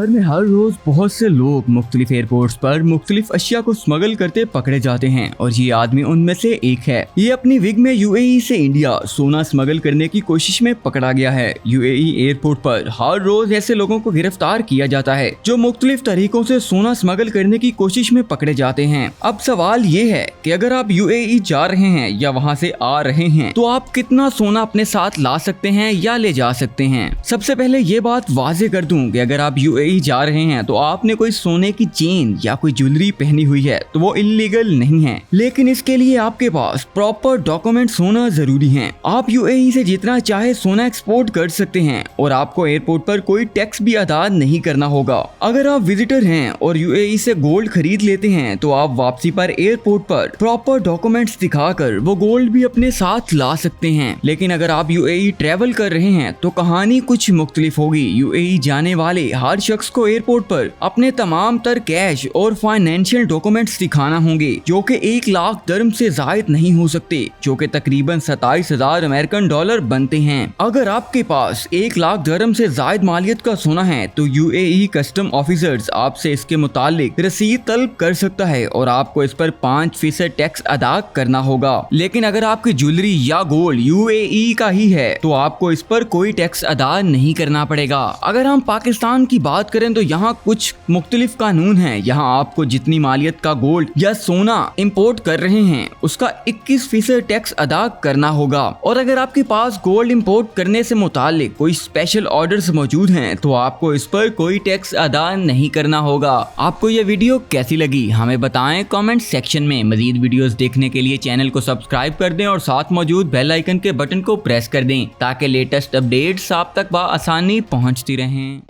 भर में हर रोज बहुत से लोग मुख्तलिफ एयरपोर्ट्स पर मुख्तलिफ अशिया को स्मगल करते पकड़े जाते हैं और ये आदमी उनमें से एक है। ये अपनी विग में यूएई से इंडिया सोना स्मगल करने की कोशिश में पकड़ा गया है। यूएई एयरपोर्ट पर हर रोज ऐसे लोगों को गिरफ्तार किया जाता है जो मुख्तलिफ तरीकों से सोना स्मगल करने की कोशिश में पकड़े जाते हैं। अब सवाल ये है कि अगर आप यूएई जा रहे हैं या वहाँ से आ रहे हैं तो आप कितना सोना अपने साथ ला सकते हैं या ले जा सकते हैं। सबसे पहले ये बात वाजे कर दूं कि अगर आप यूएई जा रहे हैं तो आपने कोई सोने की चेन या कोई ज्वेलरी पहनी हुई है तो वो इलीगल नहीं है, लेकिन इसके लिए आपके पास प्रॉपर डॉक्यूमेंट्स होना जरूरी है। आप यूएई से जितना चाहे सोना एक्सपोर्ट कर सकते हैं और आपको एयरपोर्ट पर कोई टैक्स भी अदा नहीं करना होगा। अगर आप विजिटर हैं और यूएई से गोल्ड खरीद लेते हैं तो आप वापसी पर एयरपोर्ट पर प्रॉपर डॉक्यूमेंट्स दिखाकर वो गोल्ड भी अपने साथ ला सकते हैं। लेकिन अगर आप यूएई ट्रेवल कर रहे हैं तो कहानी कुछ मुख्तलिफ होगी। यूएई जाने वाले हर शख्स को एयरपोर्ट पर अपने तमाम तर कैश और फाइनेंशियल डॉक्यूमेंट्स दिखाना होंगे जो कि 1 लाख दिरहम से जायद नहीं हो सकते, जो कि तकरीबन 27,000 अमेरिकन डॉलर बनते हैं। अगर आपके पास 1 लाख दिरहम से जायद मालियत का सोना है तो यूएई कस्टम ऑफिसर्स आपसे इसके मुतालिक रसीद तलब कर सकता है और आपको इस पर 5% टैक्स अदा करना होगा। लेकिन अगर आपकी ज्वेलरी या गोल्ड यूएई का ही है तो आपको इस पर कोई टैक्स अदा नहीं करना पड़ेगा। अगर हम पाकिस्तान की बात करें तो यहाँ कुछ मुख्तलिफ कानून हैं। यहाँ आपको जितनी मालियत का गोल्ड या सोना इंपोर्ट कर रहे हैं उसका 21% टैक्स अदा करना होगा। और अगर आपके पास गोल्ड इंपोर्ट करने से मुतालिक कोई स्पेशल ऑर्डर्स मौजूद हैं तो आपको इस पर कोई टैक्स अदा नहीं करना होगा। आपको यह वीडियो कैसी लगी हमें बताएं कमेंट सेक्शन में। मजीद वीडियोस देखने के लिए चैनल को सब्सक्राइब कर दें और साथ मौजूद बेल आइकन के बटन को प्रेस कर दें ताकि लेटेस्ट अपडेट्स आप तक आसानी पहुंचती रहें।